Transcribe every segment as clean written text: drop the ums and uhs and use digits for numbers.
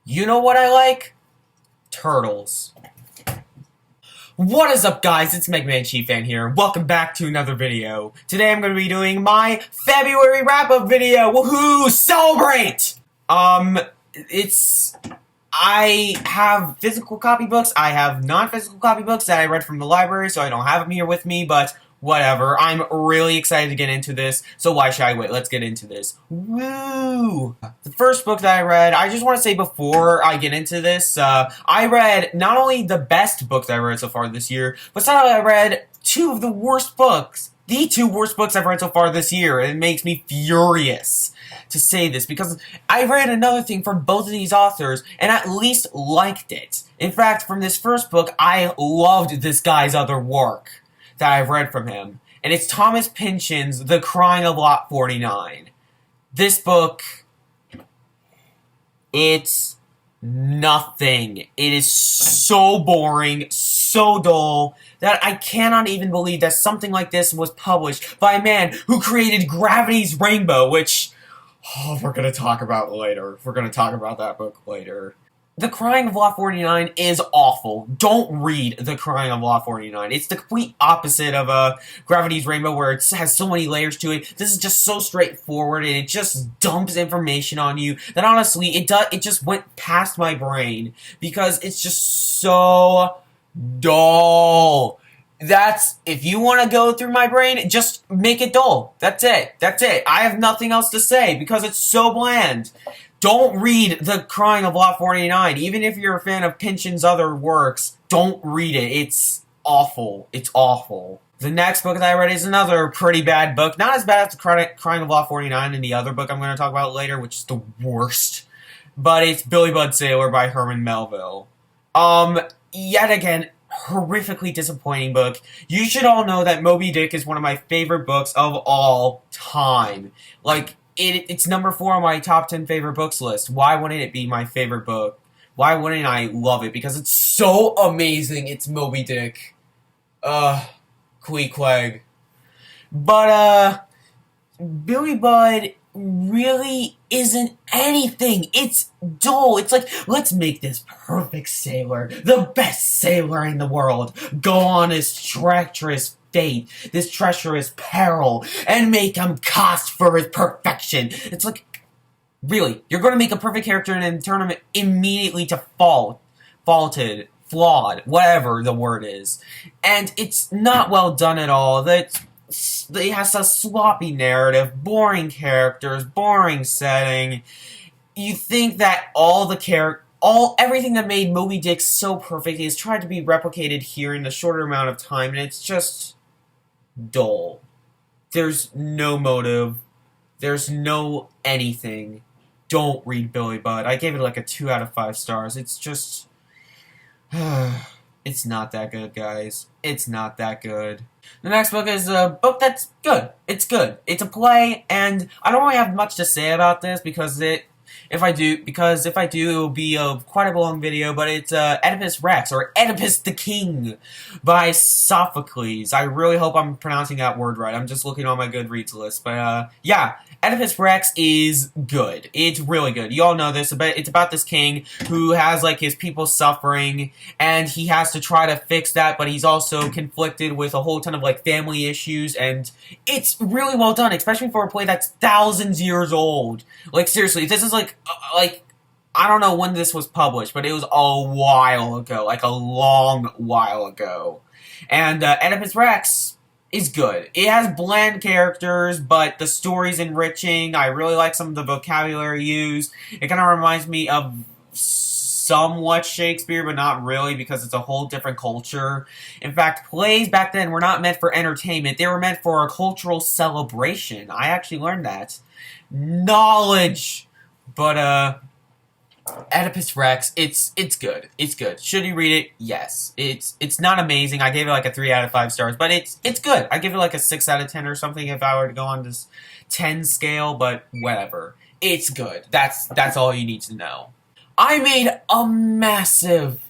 You know what I like? Turtles. What is up, guys? It's Mega Man Chief Fan here. Welcome back to another video. Today I'm going to be doing my February wrap-up video. Woohoo! Celebrate! I have physical copybooks. I have non-physical copybooks that I read from the library, so I don't have them here with me, but whatever. I'm really excited to get into this, so why should I wait? Let's get into this. Woo! The first book that I read, I just want to say before I get into this, I read not only the best book that I read so far this year, but somehow I read two of the worst books. The two worst books I've read so far this year, and it makes me furious to say this, because I read another thing from both of these authors, and at least liked it. In fact, from this first book, I loved this guy's other work that I've read from him, and it's Thomas Pynchon's The Crying of Lot 49. This book, it's nothing. It is so boring, so dull, that I cannot even believe that something like this was published by a man who created Gravity's Rainbow, which, we're gonna talk about later. We're gonna talk about that book later. The Crying of Lot 49 is awful. Don't read The Crying of Lot 49. It's the complete opposite of Gravity's Rainbow, where it has so many layers to it. This is just so straightforward, and it just dumps information on you that honestly, it just went past my brain, because it's just so dull. If you want to go through my brain, just make it dull. That's it. That's it. I have nothing else to say, because it's so bland. Don't read The Crying of Lot 49. Even if you're a fan of Pynchon's other works, don't read it. It's awful. It's awful. The next book that I read is another pretty bad book. Not as bad as The Crying of Lot 49 and the other book I'm going to talk about later, which is the worst. But it's Billy Budd Sailor by Herman Melville. Yet again, horrifically disappointing book. You should all know that Moby Dick is one of my favorite books of all time. Like, it's number 4 on my top 10 favorite books list. Why wouldn't it be my favorite book? Why wouldn't I love it? Because it's so amazing. It's Moby Dick. Queequeg. But, Billy Budd really isn't anything. It's dull. It's like, let's make this perfect sailor, the best sailor in the world, go on his treacherous fate, this treacherous peril, and make him cast for his perfection. It's like, really, you're going to make a perfect character and then turn him immediately to faulted, flawed, whatever the word is. And it's not well done at all. It has a sloppy narrative, boring characters, boring setting. You think that everything that made Moby Dick so perfect is tried to be replicated here in a shorter amount of time, and it's just dull. There's no motive. There's no anything. Don't read Billy Budd. I gave it like a 2 out of 5 stars. It's just... it's not that good, guys. It's not that good. The next book is a book that's good. It's good. It's a play, and I don't really have much to say about this, because if I do, it will be quite a long video, but it's Oedipus Rex, or Oedipus the King, by Sophocles. I really hope I'm pronouncing that word right. I'm just looking on my Goodreads list, but yeah, Oedipus Rex is good. It's really good. You all know this, but it's about this king who has, like, his people suffering, and he has to try to fix that, but he's also conflicted with a whole ton of, like, family issues, and it's really well done, especially for a play that's thousands years old. Like, seriously, this is, like, I don't know when this was published, but it was a while ago, like a long while ago. And Oedipus Rex is good. It has bland characters, but the story's enriching. I really like some of the vocabulary used. It kind of reminds me of somewhat Shakespeare, but not really, because it's a whole different culture. In fact, plays back then were not meant for entertainment. They were meant for a cultural celebration. I actually learned that. Knowledge! But, Oedipus Rex, it's good. It's good. Should you read it? Yes. It's not amazing. I gave it like a 3 out of 5 stars, but it's good. I give it like a 6 out of 10 or something if I were to go on this 10 scale, but whatever. It's good. That's all you need to know. I made a massive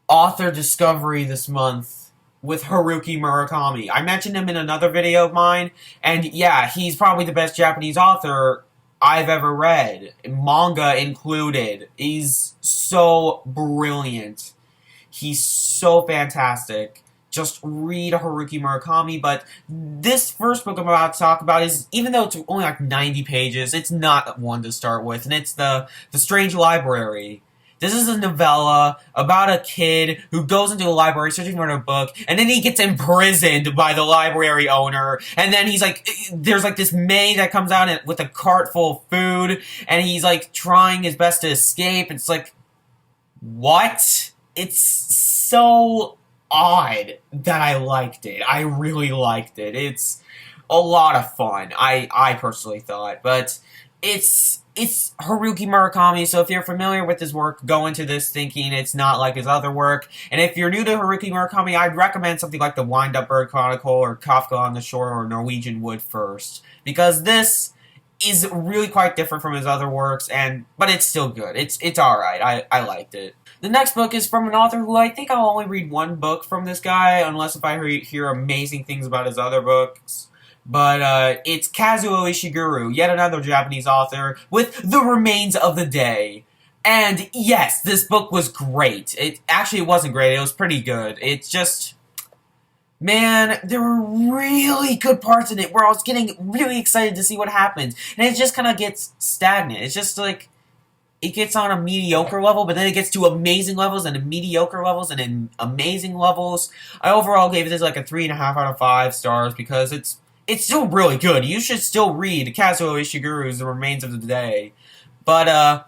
author discovery this month with Haruki Murakami. I mentioned him in another video of mine, and yeah, he's probably the best Japanese author I've ever read, manga included. He's so brilliant. He's so fantastic. Just read Haruki Murakami, but this first book I'm about to talk about is, even though it's only like 90 pages, it's not one to start with, and it's the Strange Library. This is a novella about a kid who goes into a library searching for a book, and then he gets imprisoned by the library owner, and then he's like, there's like this maid that comes out with a cart full of food, and he's like trying his best to escape. It's like, what? It's so odd that I liked it. I really liked it. It's a lot of fun, I personally thought, but it's Haruki Murakami, so if you're familiar with his work, go into this thinking it's not like his other work. And if you're new to Haruki Murakami, I'd recommend something like the Wind-Up Bird Chronicle or Kafka on the Shore or Norwegian Wood first, because this is really quite different from his other works, but it's still good. It's alright. I liked it. The next book is from an author who I think I'll only read one book from this guy, unless if I hear amazing things about his other books. But it's Kazuo Ishiguro, yet another Japanese author, with The Remains of the Day. And yes, this book was great. It wasn't great, it was pretty good. It's just, man, there were really good parts in it where I was getting really excited to see what happens. And it just kind of gets stagnant. It's just like, it gets on a mediocre level, but then it gets to amazing levels, and mediocre levels, and then amazing levels. I overall gave this like a 3.5 out of 5 stars, because it's still really good. You should still read Kazuo Ishiguro's The Remains of the Day. But,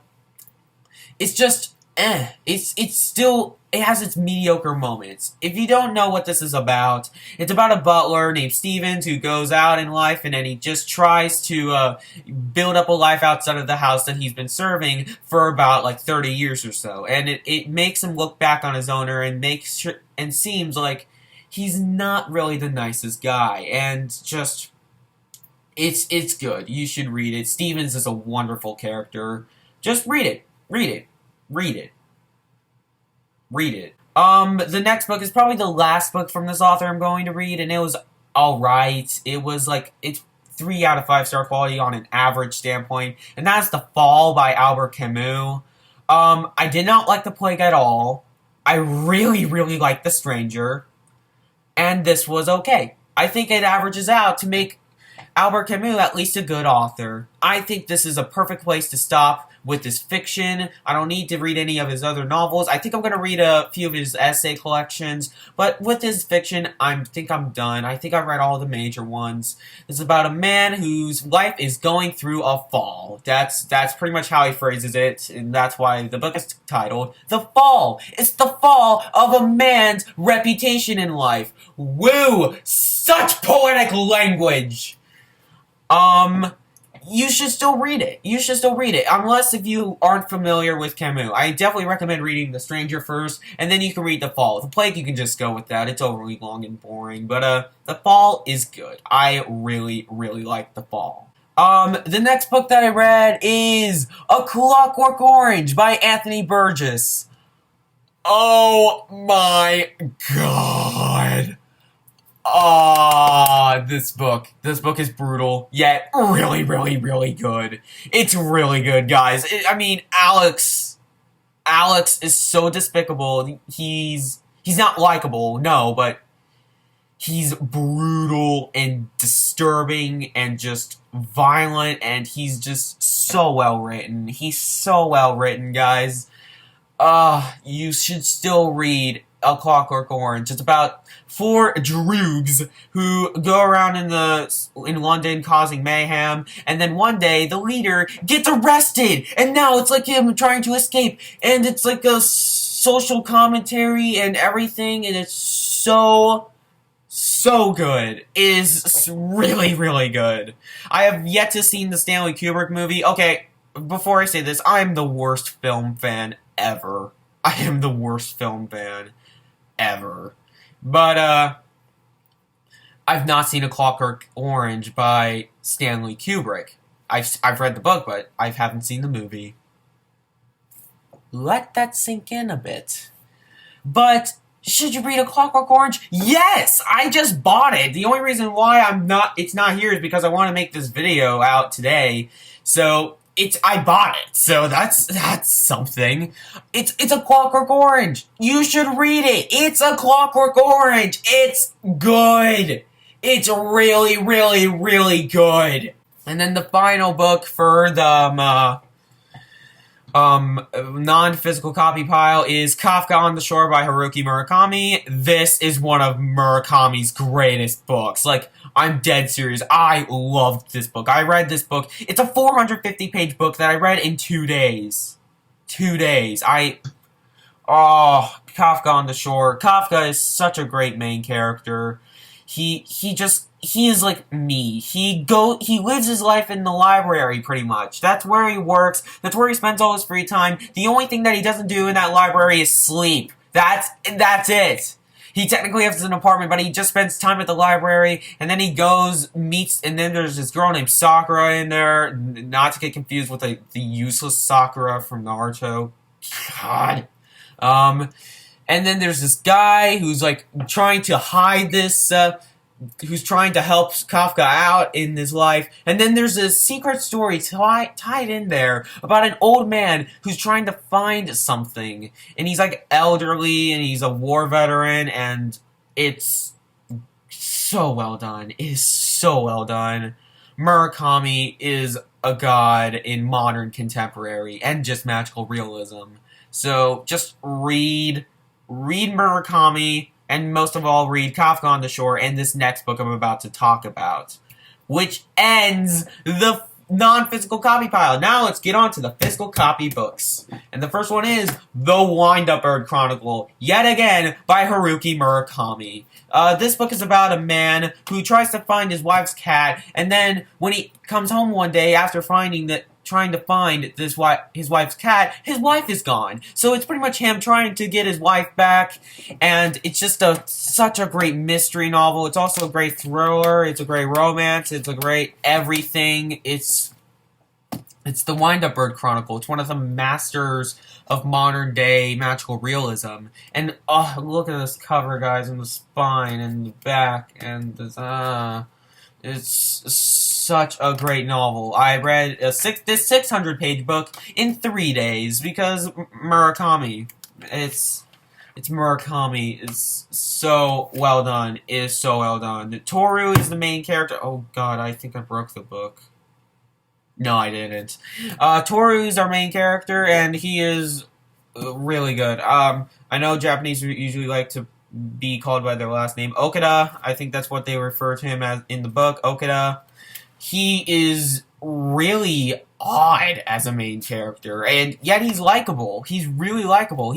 it's just, It's still, it has its mediocre moments. If you don't know what this is about, it's about a butler named Stevens who goes out in life, and then he just tries to build up a life outside of the house that he's been serving for about like 30 years or so. And it makes him look back on his owner and seems like he's not really the nicest guy, and just, it's good. You should read it. Stevens is a wonderful character. Just read it. Read it. Read it. Read it. The next book is probably the last book from this author I'm going to read, and it was alright. It was like, it's 3 out of 5 star quality on an average standpoint, and that's The Fall by Albert Camus. I did not like The Plague at all. I really, really liked The Stranger. And this was okay. I think it averages out to make Albert Camus at least a good author. I think this is a perfect place to stop with his fiction. I don't need to read any of his other novels. I think I'm going to read a few of his essay collections. But with his fiction, I think I'm done. I think I've read all the major ones. It's about a man whose life is going through a fall. That's pretty much how he phrases it. And that's why the book is titled The Fall. It's the fall of a man's reputation in life. Woo! Such poetic language! You should still read it. You should still read it. Unless if you aren't familiar with Camus. I definitely recommend reading The Stranger first, and then you can read The Fall. The Plague, you can just go with that. It's overly long and boring. But, The Fall is good. I really, really like The Fall. The next book that I read is A Clockwork Orange by Anthony Burgess. Oh my god. This book is brutal, yet really, really, really good. It's really good, guys. Alex is so despicable. He's not likable, no, but he's brutal and disturbing and just violent, and he's just so well written. He's so well written, guys. You should still read A Clockwork Orange. It's about 4 droogs who go around in London causing mayhem, and then one day the leader gets arrested, and now it's like him trying to escape, and it's like a social commentary and everything, and it's so good. It is really, really good. I have yet to see the Stanley Kubrick movie. Okay, before I say this, I'm the worst film fan ever. I am the worst film fan ever. But, I've not seen A Clockwork Orange by Stanley Kubrick. I've read the book, but I haven't seen the movie. Let that sink in a bit. But Should you read A Clockwork Orange? Yes! I just bought it. The only reason why it's not here is because I want to make this video out today. So, I bought it. So that's something. It's A Clockwork Orange. You should read it. It's A Clockwork Orange. It's good. It's really, really, really good. And then the final book for the non-physical copy pile is Kafka on the Shore by Haruki Murakami. This is one of Murakami's greatest books. Like, I'm dead serious. I loved this book. I read this book. It's a 450-page book that I read in 2 days. 2 days. Kafka on the Shore. Kafka is such a great main character. He is like me. He lives his life in the library, pretty much. That's where he works. That's where he spends all his free time. The only thing that he doesn't do in that library is sleep. That's it. He technically has an apartment, but he just spends time at the library, and then he goes, meets, and then there's this girl named Sakura in there, not to get confused with the useless Sakura from Naruto. God. And then there's this guy who's, like, trying to hide this, who's trying to help Kafka out in his life. And then there's a secret story tied in there about an old man who's trying to find something. And he's, like, elderly, and he's a war veteran, and it's so well done. It is so well done. Murakami is a god in modern contemporary and just magical realism. So, just read Murakami, and most of all, read Kafka on the Shore and this next book I'm about to talk about, which ends the non-physical copy pile. Now let's get on to the physical copy books. And the first one is The Wind-Up Bird Chronicle, yet again, by Haruki Murakami. This book is about a man who tries to find his wife's cat, and then when he comes home one day after trying to find his wife's cat, his wife is gone. So it's pretty much him trying to get his wife back, and it's just such a great mystery novel. It's also a great thriller, it's a great romance, it's a great everything. It's The Wind-Up Bird Chronicle. It's one of the masters of modern-day magical realism. And, look at this cover, guys, and the spine, and the back, and the, it's such a great novel. I read this 600-page book in 3 days because Murakami. It's Murakami. It's so well done. It is so well done. Toru is the main character. Oh God, I think I broke the book. No, I didn't. Toru is our main character, and he is really good. I know Japanese usually like to be called by their last name. Okada, I think that's what they refer to him as in the book, Okada. He is really odd as a main character, and yet he's likable. He's really likable.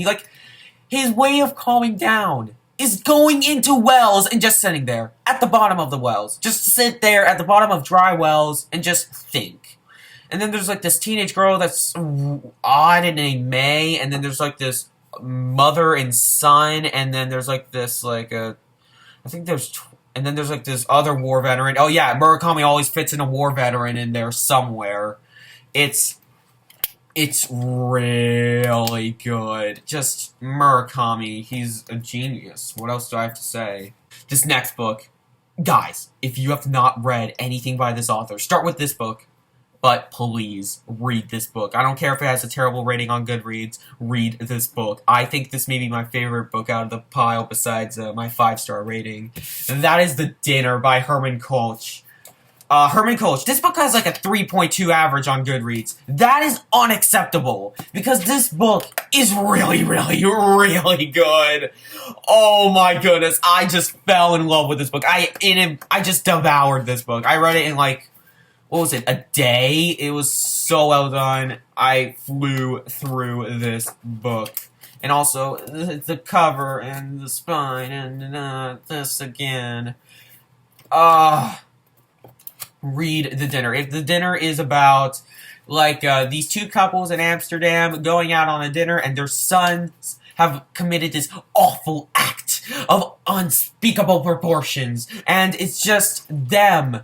His way of calming down is going into wells and just sitting there at the bottom of the wells. Just sit there at the bottom of dry wells and just think. And then there's like this teenage girl that's odd and named May, and then there's like this mother and son, and then there's like this and then there's like this other war veteran. Oh yeah, Murakami always fits in a war veteran in there somewhere. It's really good. Just Murakami, he's a genius. What else do I have to say? This next book, guys, if you have not read anything by this author, start with this book. But please, read this book. I don't care if it has a terrible rating on Goodreads. Read this book. I think this may be my favorite book out of the pile besides my 5-star rating. And that is The Dinner by Herman Koch. Herman Koch. This book has like a 3.2 average on Goodreads. That is unacceptable. Because this book is really, really, really good. Oh my goodness. I just fell in love with this book. I just devoured this book. I read it in like, what was it, a day? It was so well done. I flew through this book. And also, the cover and the spine and this again. Read The Dinner. If The Dinner is about, like, these two couples in Amsterdam going out on a dinner and their sons have committed this awful act of unspeakable proportions. And it's just them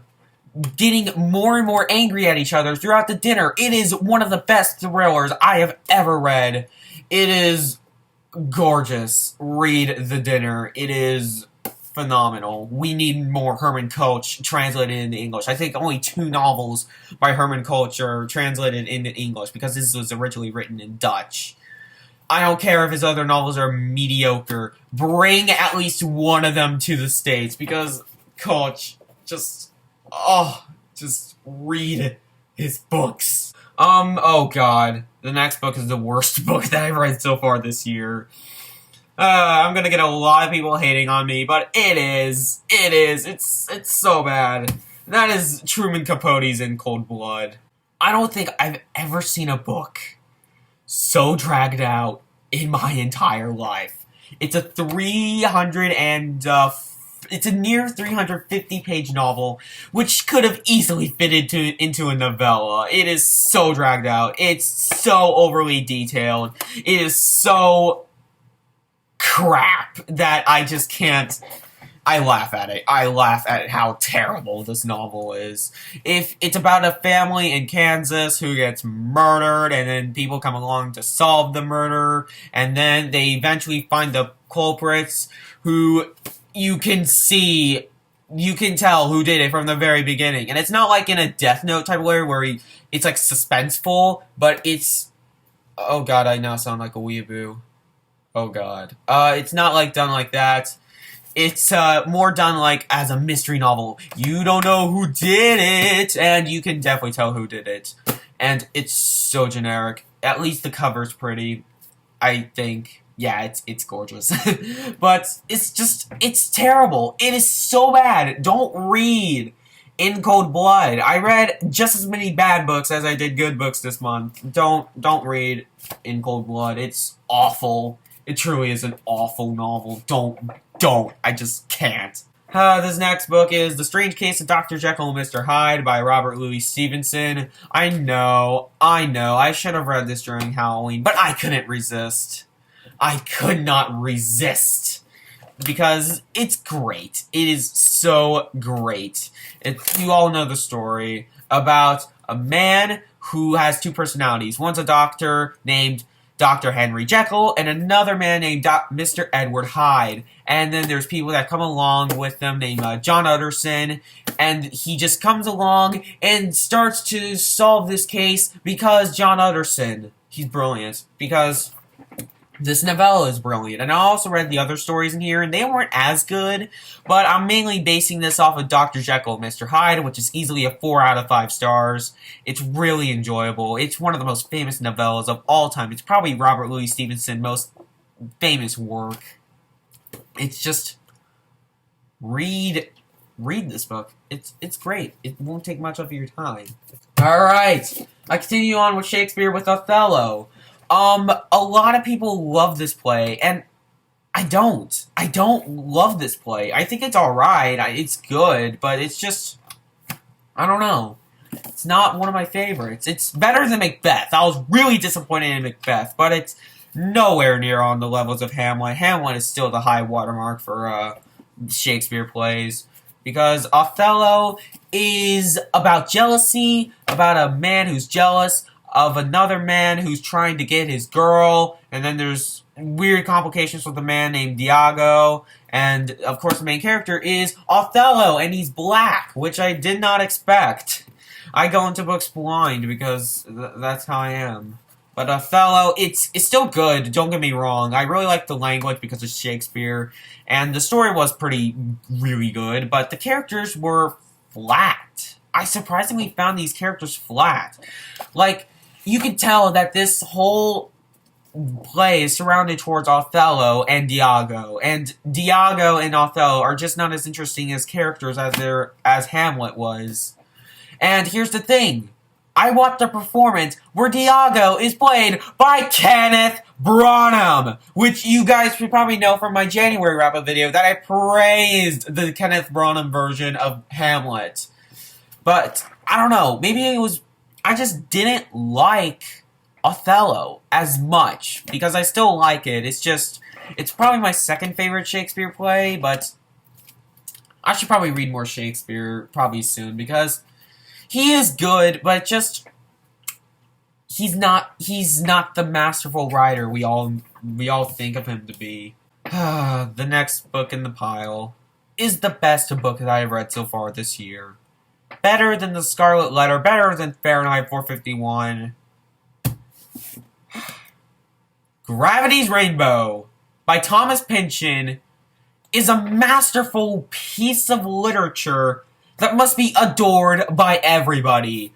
getting more and more angry at each other throughout the dinner. It is one of the best thrillers I have ever read. It is gorgeous. Read The Dinner. It is phenomenal. We need more Herman Koch translated into English. I think only 2 novels by Herman Koch are translated into English because this was originally written in Dutch. I don't care if his other novels are mediocre. Bring at least one of them to the States because Koch just read his books. Oh god. The next book is the worst book that I've read so far this year. I'm gonna get a lot of people hating on me, but it is. It's so bad. That is Truman Capote's In Cold Blood. I don't think I've ever seen a book so dragged out in my entire life. It's a near 350-page novel, which could have easily fitted into a novella. It is so dragged out. It's so overly detailed. It is so crap that I just can't. I laugh at it. I laugh at how terrible this novel is. If it's about a family in Kansas who gets murdered, and then people come along to solve the murder, and then they eventually find the culprits who you can tell who did it from the very beginning. And it's not like in a Death Note type of way where it's like suspenseful, but it's, oh god, I now sound like a weeaboo. Oh god. It's not like done like that. It's more done like as a mystery novel. You don't know who did it, and you can definitely tell who did it. And it's so generic. At least the cover's pretty, I think. Yeah, it's gorgeous. But it's terrible. It is so bad. Don't read In Cold Blood. I read just as many bad books as I did good books this month. Don't read In Cold Blood. It's awful. It truly is an awful novel. Don't. I just can't. This next book is The Strange Case of Dr. Jekyll and Mr. Hyde by Robert Louis Stevenson. I know. I should have read this during Halloween, but I couldn't resist. I could not resist. Because it's great. It is so great. You all know the story about a man who has 2 personalities. One's a doctor named Dr. Henry Jekyll, and another man named Mr. Edward Hyde. And then there's people that come along with them named John Utterson, and he just comes along and starts to solve this case because John Utterson, he's brilliant, because this novella is brilliant. And I also read the other stories in here, and they weren't as good, but I'm mainly basing this off of Dr. Jekyll and Mr. Hyde, which is easily a 4 out of 5 stars. It's really enjoyable. It's one of the most famous novellas of all time. It's probably Robert Louis Stevenson's most famous work. It's just, read this book. It's great. It won't take much of your time. Alright, I continue on with Shakespeare with Othello. A lot of people love this play, and I don't. I don't love this play. I think it's alright, it's good, but it's just, I don't know. It's not one of my favorites. It's better than Macbeth. I was really disappointed in Macbeth, but it's nowhere near on the levels of Hamlet. Hamlet is still the high watermark for Shakespeare plays, because Othello is about jealousy, about a man who's jealous of another man who's trying to get his girl, and then there's weird complications with a man named Iago, and of course the main character is Othello, and he's black, which I did not expect. I go into books blind because that's how I am. But Othello, it's still good, don't get me wrong. I really like the language because it's Shakespeare, and the story was really good, but the characters were flat. I surprisingly found these characters flat. Like, you can tell that this whole play is surrounded towards Othello and Iago and Othello are just not as interesting as characters as Hamlet was. And here's the thing. I watched a performance where Iago is played by Kenneth Branagh, which you guys should probably know from my January wrap-up video that I praised the Kenneth Branagh version of Hamlet. But, I don't know, maybe I just didn't like Othello as much, because I still like it. It's probably my second favorite Shakespeare play, but I should probably read more Shakespeare probably soon, because he is good, but just, he's not the masterful writer we all think of him to be. The next book in the pile is the best book that I've read so far this year. Better than The Scarlet Letter, better than Fahrenheit 451. Gravity's Rainbow by Thomas Pynchon is a masterful piece of literature that must be adored by everybody.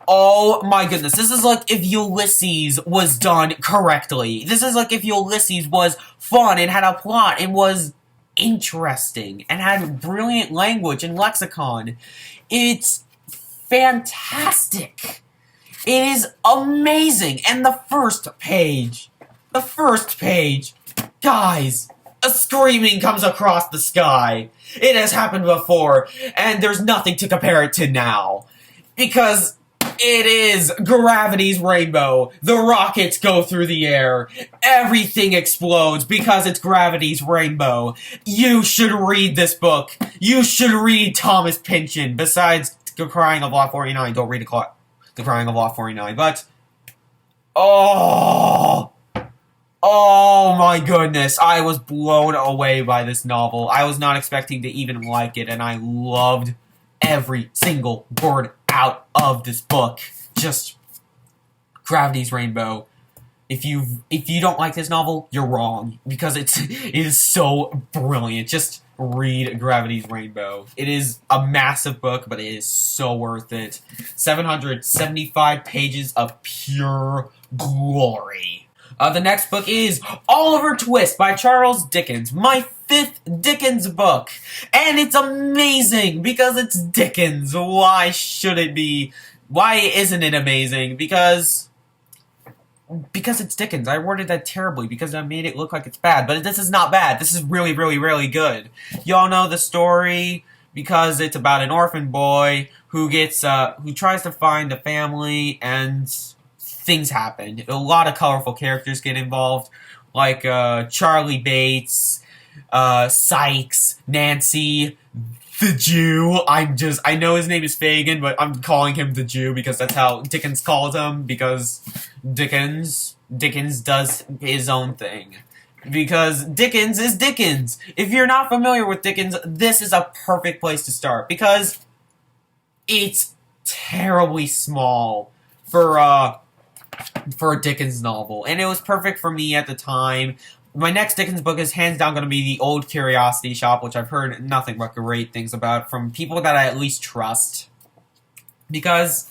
Oh my goodness, this is like if Ulysses was done correctly. This is like if Ulysses was fun and had a plot and was interesting and had brilliant language and lexicon. It's fantastic. It is amazing. And the first page, guys, a screaming comes across the sky. It has happened before, and there's nothing to compare it to now. Because it is Gravity's Rainbow. The rockets go through the air. Everything explodes because it's Gravity's Rainbow. You should read this book. You should read Thomas Pynchon. Besides The Crying of Lot 49. Don't read The Crying of Lot 49. But, oh my goodness. I was blown away by this novel. I was not expecting to even like it, and I loved every single word out of this book. Just Gravity's Rainbow. If you don't like this novel, you're wrong, because it is so brilliant. Just read Gravity's Rainbow. It is a massive book, but it is so worth it. 775 pages of pure glory. The next book is Oliver Twist by Charles Dickens, my 5th Dickens book. And it's amazing because it's Dickens. Why should it be? Why isn't it amazing? Because it's Dickens. I worded that terribly because I made it look like it's bad. But this is not bad. This is really, really, really good. Y'all know the story because it's about an orphan boy who tries to find a family, and things happen. A lot of colorful characters get involved, like Charlie Bates, Sykes, Nancy, the Jew. I know his name is Fagin, but I'm calling him the Jew because that's how Dickens calls him, because Dickens does his own thing. Because Dickens is Dickens. If you're not familiar with Dickens, this is a perfect place to start, because it's terribly small for a Dickens novel, and it was perfect for me at the time. My next Dickens book is hands down going to be The Old Curiosity Shop, which I've heard nothing but great things about from people that I at least trust. Because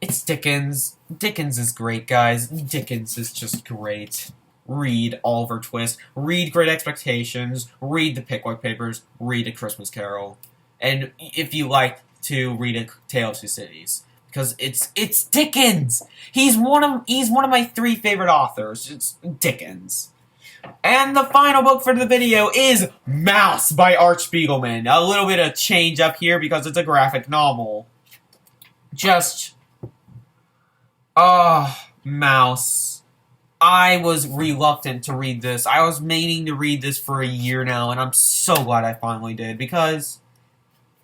it's Dickens. Dickens is great, guys. Dickens is just great. Read Oliver Twist. Read Great Expectations. Read The Pickwick Papers. Read A Christmas Carol. And if you like to read A Tale of Two Cities, because it's Dickens. He's one of my 3 favorite authors. It's Dickens. And the final book for the video is Mouse by Art Spiegelman. A little bit of change up here because it's a graphic novel. Mouse. I was reluctant to read this. I was meaning to read this for a year now, and I'm so glad I finally did, because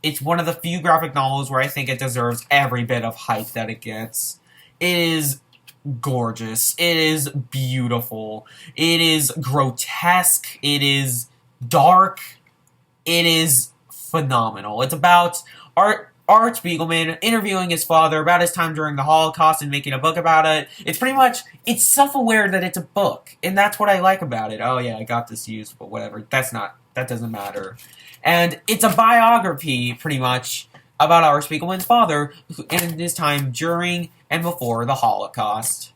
it's one of the few graphic novels where I think it deserves every bit of hype that it gets. It is gorgeous. It is beautiful. It is grotesque. It is dark. It is phenomenal. It's about Art Spiegelman interviewing his father about his time during the Holocaust and making a book about it. It's self-aware that it's a book, and that's what I like about it. Oh yeah, I got this used, but whatever. That doesn't matter. And it's a biography, pretty much, about Art Spiegelman's father and his time during and before the Holocaust.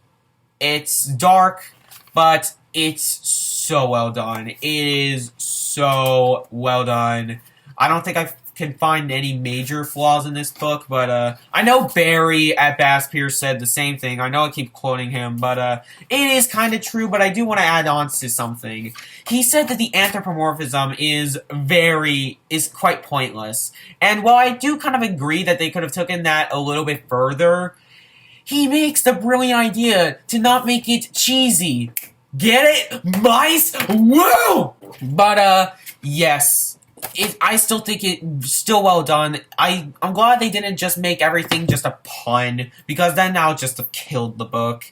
It's dark, but it's so well done. It is so well done. I don't think I can find any major flaws in this book, but I know Barry at Bass Pierce said the same thing. I know I keep quoting him, but it is kind of true, but I do want to add on to something. He said that the anthropomorphism is quite pointless. And while I do kind of agree that they could have taken that a little bit further, he makes the brilliant idea to not make it cheesy. Get it? Mice? Woo! But, yes. I still think it's still well done. I'm glad they didn't just make everything just a pun, because then that would just have killed the book.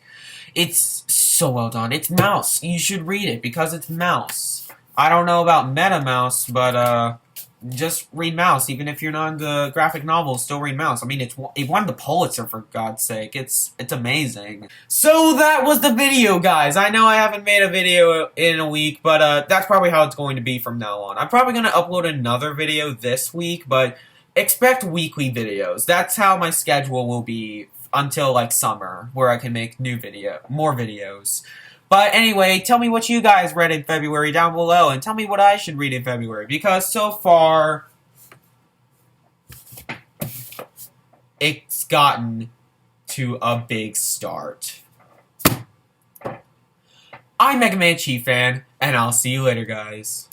It's so well done. It's Mouse. You should read it, because it's Mouse. I don't know about Meta Mouse, but, just read Mouse. Even if you're not into graphic novels, still read Mouse. I mean, it won the Pulitzer, for God's sake. It's amazing. So that was the video, guys. I know I haven't made a video in a week, but that's probably how it's going to be from now on. I'm probably going to upload another video this week, but expect weekly videos. That's how my schedule will be until, like, summer, where I can make more videos. But anyway, tell me what you guys read in February down below, and tell me what I should read in February, because so far, it's gotten to a big start. I'm Mega Man Chief Fan, and I'll see you later, guys.